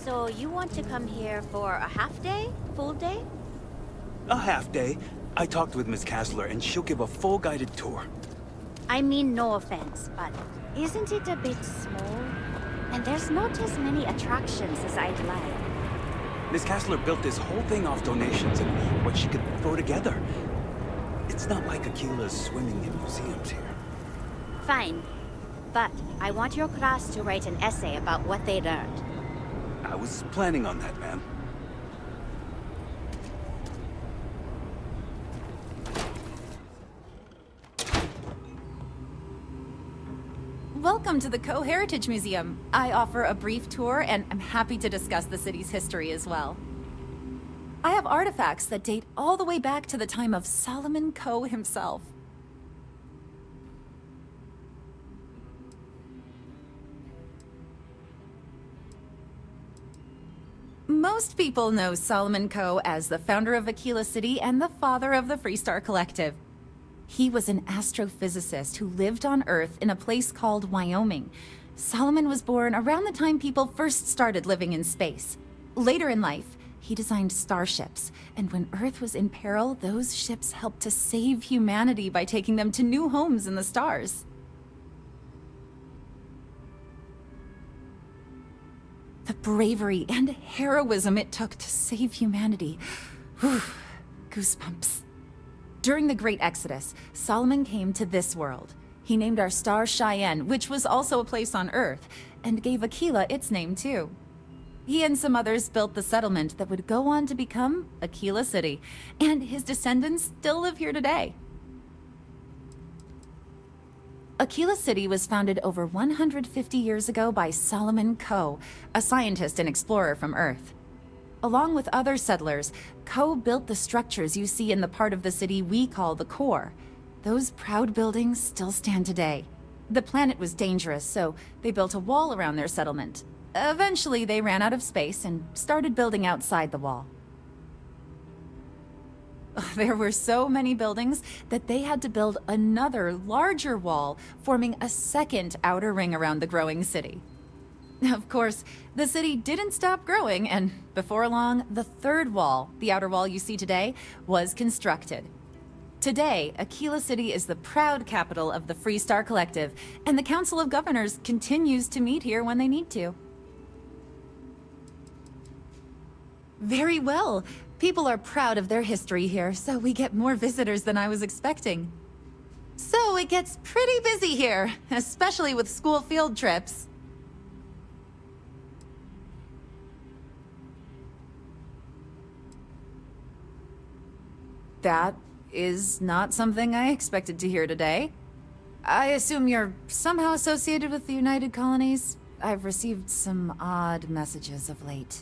So you want to come here for a half day? Full day? A half day. I talked with Miss Kassler, and she'll give a full guided tour. I mean, no offense, but isn't it a bit small? And there's not as many attractions as I'd like. Miss Kassler built this whole thing off donations and what she could throw together. It's not like Akila's swimming in museums here. Fine. But I want your class to write an essay about what they learned. I was planning on that, ma'am. Welcome to the Co-Heritage Museum. I offer a brief tour, and I'm happy to discuss the city's history as well. I have artifacts that date all the way back to the time of Solomon Coe himself. Most people know Solomon Coe as the founder of Aquila City and the father of the Freestar Collective. He was an astrophysicist who lived on Earth in a place called Wyoming. Solomon was born around the time people first started living in space. Later in life, he designed starships, and when Earth was in peril, those ships helped to save humanity by taking them to new homes in the stars. The bravery and heroism it took to save humanity. Whew, goosebumps. During the Great Exodus, Solomon came to this world. He named our star Cheyenne, which was also a place on Earth, and gave Aquila its name too. He and some others built the settlement that would go on to become Aquila City, and his descendants still live here today. Aquila City was founded over 150 years ago by Solomon Coe, a scientist and explorer from Earth. Along with other settlers, Coe built the structures you see in the part of the city we call the core. Those proud buildings still stand today. The planet was dangerous, so they built a wall around their settlement. Eventually, they ran out of space and started building outside the wall. There were so many buildings that they had to build another, larger wall, forming a second outer ring around the growing city. Of course, the city didn't stop growing, and before long, the third wall, the outer wall you see today, was constructed. Today, Aquila City is the proud capital of the Freestar Collective, and the Council of Governors continues to meet here when they need to. Very well. People are proud of their history here, so we get more visitors than I was expecting. So it gets pretty busy here, especially with school field trips. That is not something I expected to hear today. I assume you're somehow associated with the United Colonies? I've received some odd messages of late.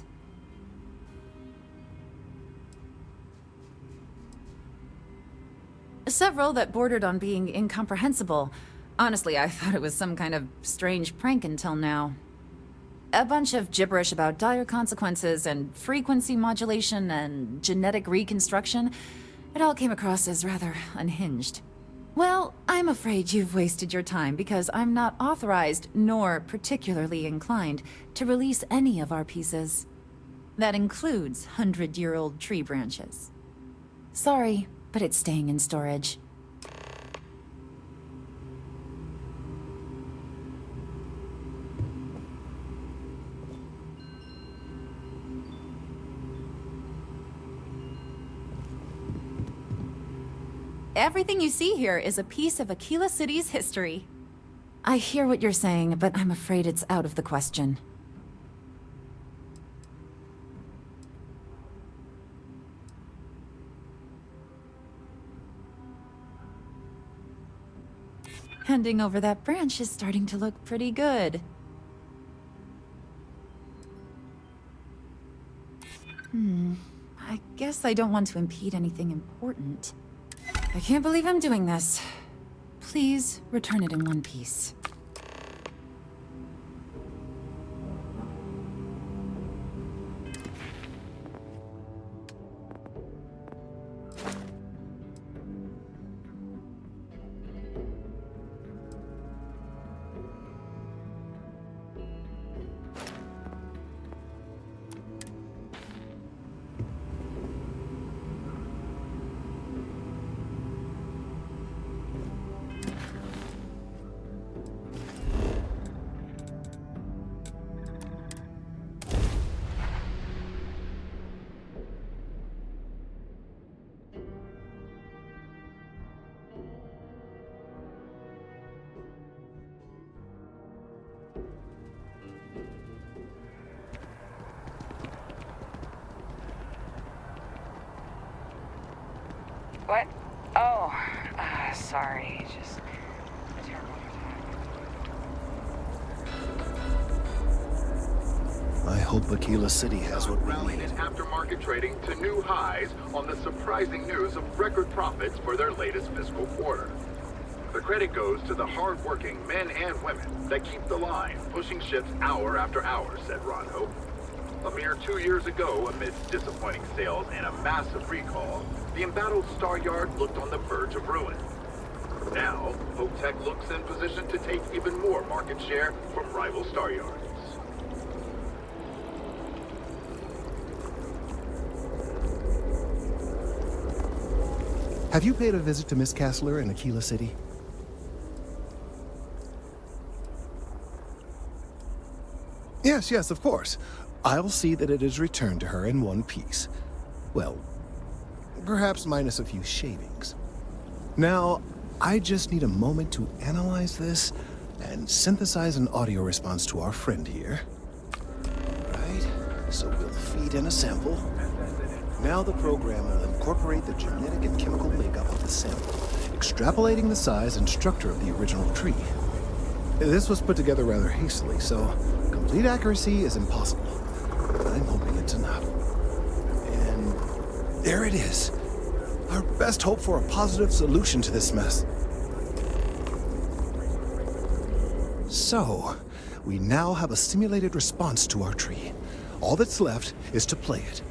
Several that bordered on being incomprehensible. Honestly, I thought it was some kind of strange prank until now. A bunch of gibberish about dire consequences and frequency modulation and genetic reconstruction. It all came across as rather unhinged. Well, I'm afraid you've wasted your time because I'm not authorized nor particularly inclined to release any of our pieces. That includes 100-year-old tree branches. Sorry, but it's staying in storage. Everything you see here is a piece of Aquila City's history. I hear what you're saying, but I'm afraid it's out of the question. Handing over that branch is starting to look pretty good. I guess I don't want to impede anything important. I can't believe I'm doing this. Please return it in one piece. What? Oh, sorry. Just a terrible attack. I hope Aquila City has what we Rallying need. in aftermarket trading to new highs on the surprising news of record profits for their latest fiscal quarter. The credit goes to the hard-working men and women that keep the line, pushing ships hour after hour, said Ron Hope. A mere 2 years ago, amidst disappointing sales and a massive recall, the embattled Star Yard looked on the verge of ruin. Now, Hope Tech looks in position to take even more market share from rival Star Yards. Have you paid a visit to Miss Castler in Aquila City? Yes, of course. I'll see that it is returned to her in one piece. Well, perhaps minus a few shavings. Now, I just need a moment to analyze this and synthesize an audio response to our friend here. Right, so we'll feed in a sample. Now the program will incorporate the genetic and chemical makeup of the sample, extrapolating the size and structure of the original tree. This was put together rather hastily, so complete accuracy is impossible. But I'm hoping it's enough. And there it is. Our best hope for a positive solution to this mess. So, we now have a simulated response to our tree. All that's left is to play it.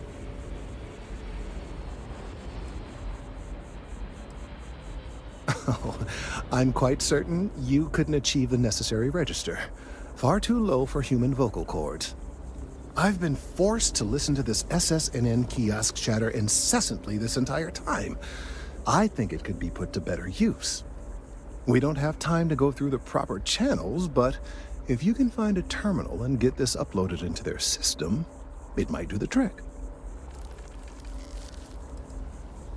Oh, I'm quite certain you couldn't achieve the necessary register. Far too low for human vocal cords. I've been forced to listen to this SSNN kiosk chatter incessantly this entire time. I think it could be put to better use. We don't have time to go through the proper channels, but if you can find a terminal and get this uploaded into their system, it might do the trick.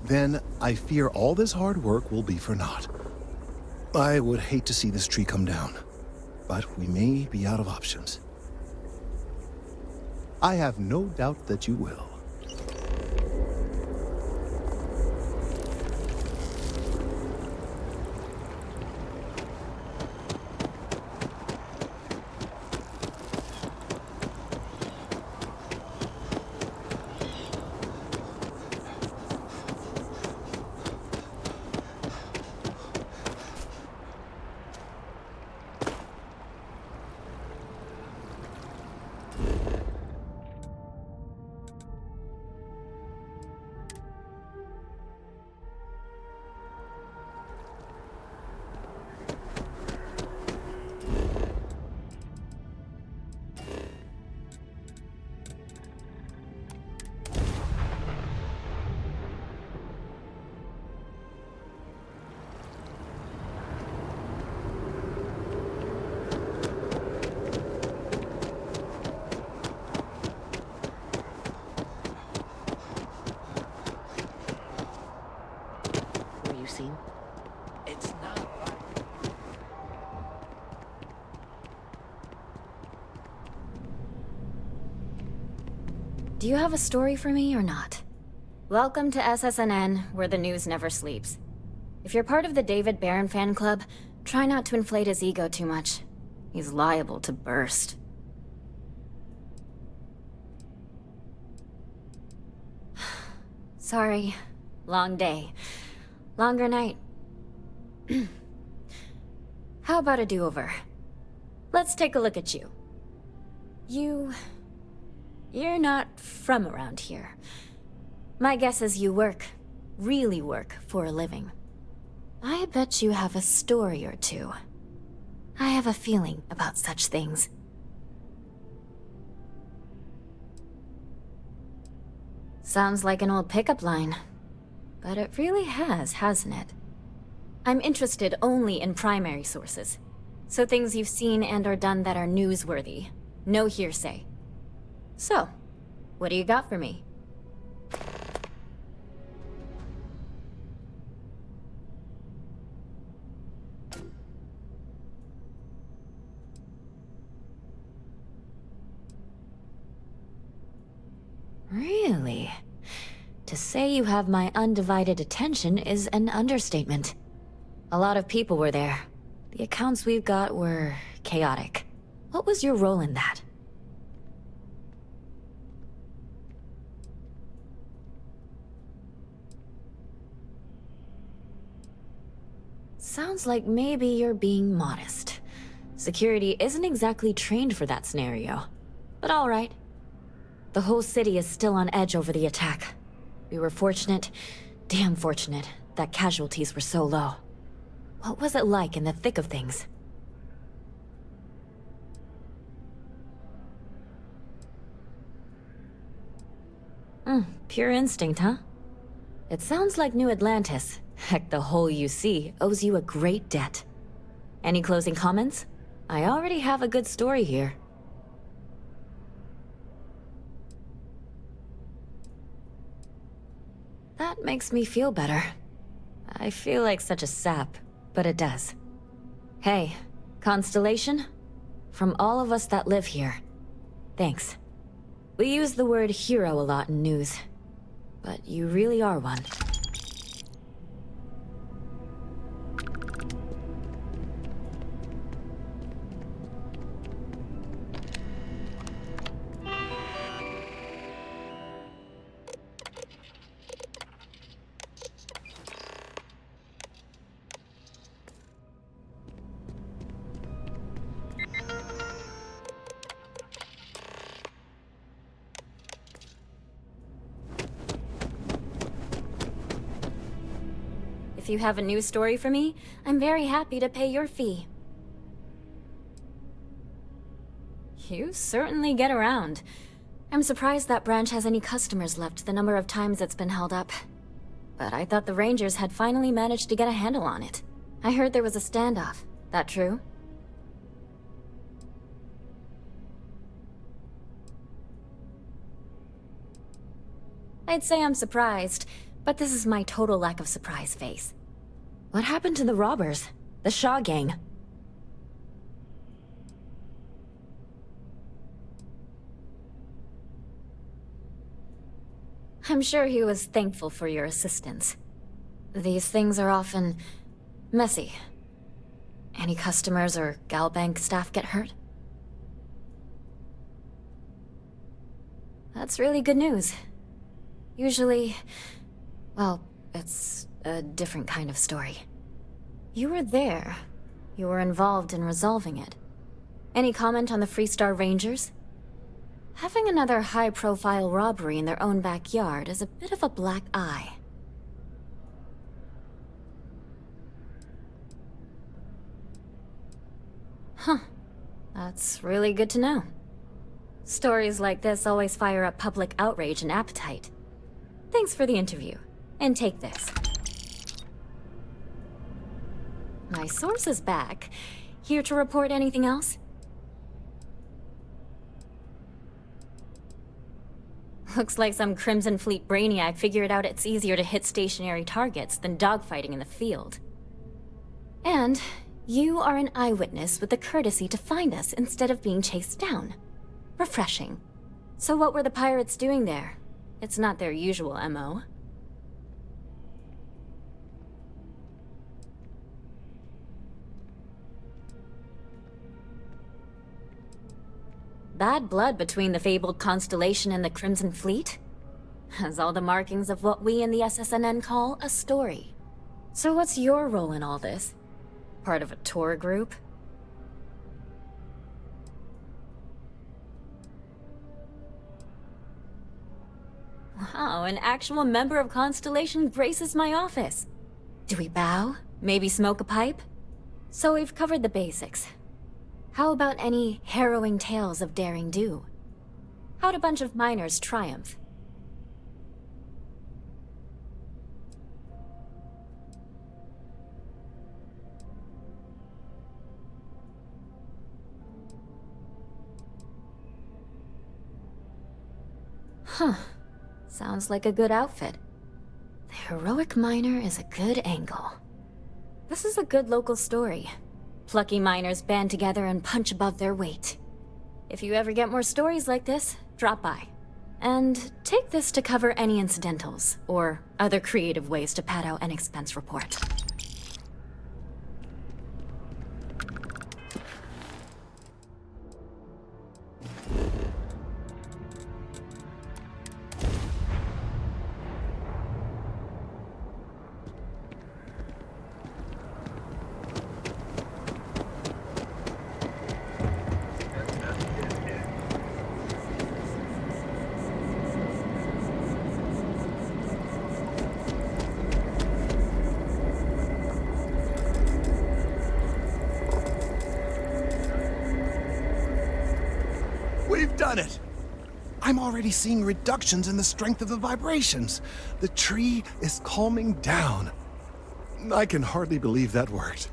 Then I fear all this hard work will be for naught. I would hate to see this tree come down, but we may be out of options. I have no doubt that you will. Seen? It's not like... Do you have a story for me or not? Welcome to SSNN, where the news never sleeps. If you're part of the David Barron fan club, try not to inflate his ego too much. He's liable to burst. Sorry. Long day. Longer night. How about a do-over? Let's take a look at you. You're not from around here. My guess is you work, really work, for a living. I bet you have a story or two. I have a feeling about such things. Sounds like an old pickup line. But it really has, hasn't it? I'm interested only in primary sources. So things you've seen and or done that are newsworthy. No hearsay. So, what do you got for me? Really? To say you have my undivided attention is an understatement. A lot of people were there. The accounts we've got were chaotic. What was your role in that? Sounds like maybe you're being modest. Security isn't exactly trained for that scenario. But all right. The whole city is still on edge over the attack. We were fortunate, damn fortunate, that casualties were so low. What was it like in the thick of things? Pure instinct, huh? It sounds like New Atlantis, heck, the whole UC, owes you a great debt. Any closing comments? I already have a good story here. That makes me feel better. I feel like such a sap, but it does. Hey, Constellation? From all of us that live here, thanks. We use the word hero a lot in news, but you really are one. If you have a news story for me, I'm very happy to pay your fee. You certainly get around. I'm surprised that branch has any customers left the number of times it's been held up. But I thought the Rangers had finally managed to get a handle on it. I heard there was a standoff. That true? I'd say I'm surprised, but this is my total lack of surprise face. What happened to the robbers? The Shaw gang? I'm sure he was thankful for your assistance. These things are often messy. Any customers or Galbank staff get hurt? That's really good news. Usually, well, it's a different kind of story. You were there. You were involved in resolving it. Any comment on the Freestar Rangers? Having another high-profile robbery in their own backyard is a bit of a black eye. Huh. That's really good to know. Stories like this always fire up public outrage and appetite. Thanks for the interview. And take this. My source is back. Here to report anything else? Looks like some Crimson Fleet brainiac figured out it's easier to hit stationary targets than dogfighting in the field. And you are an eyewitness with the courtesy to find us instead of being chased down. Refreshing. So what were the pirates doing there? It's not their usual MO. Bad blood between the fabled Constellation and the Crimson Fleet? Has all the markings of what we in the SSNN call a story. So what's your role in all this? Part of a tour group? Wow, an actual member of Constellation graces my office. Do we bow? Maybe smoke a pipe? So we've covered the basics. How about any harrowing tales of daring do? How'd a bunch of miners triumph? Huh. Sounds like a good outfit. The heroic miner is a good angle. This is a good local story. Plucky miners band together and punch above their weight. If you ever get more stories like this, drop by. And take this to cover any incidentals, or other creative ways to pad out an expense report. We've done it! I'm already seeing reductions in the strength of the vibrations. The tree is calming down. I can hardly believe that worked.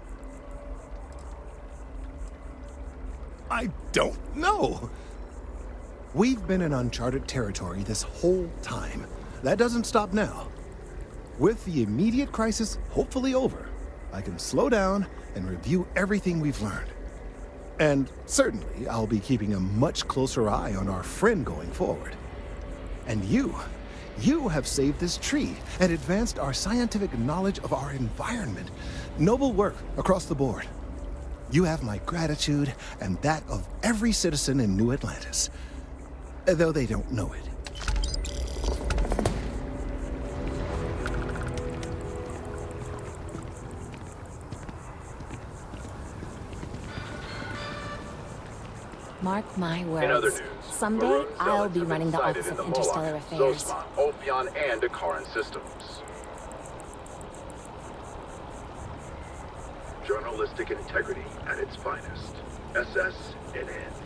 I don't know. We've been in uncharted territory this whole time. That doesn't stop now. With the immediate crisis hopefully over, I can slow down and review everything we've learned. And certainly, I'll be keeping a much closer eye on our friend going forward. And you have saved this tree and advanced our scientific knowledge of our environment. Noble work across the board. You have my gratitude and that of every citizen in New Atlantis, though they don't know it. Mark my In other words. news, Someday maroon I'll zealots be have running been the sighted Office in of the Interstellar Moloch, Affairs. Zosmon, Ophion, and Akaran systems. Journalistic integrity at its finest. SSNN.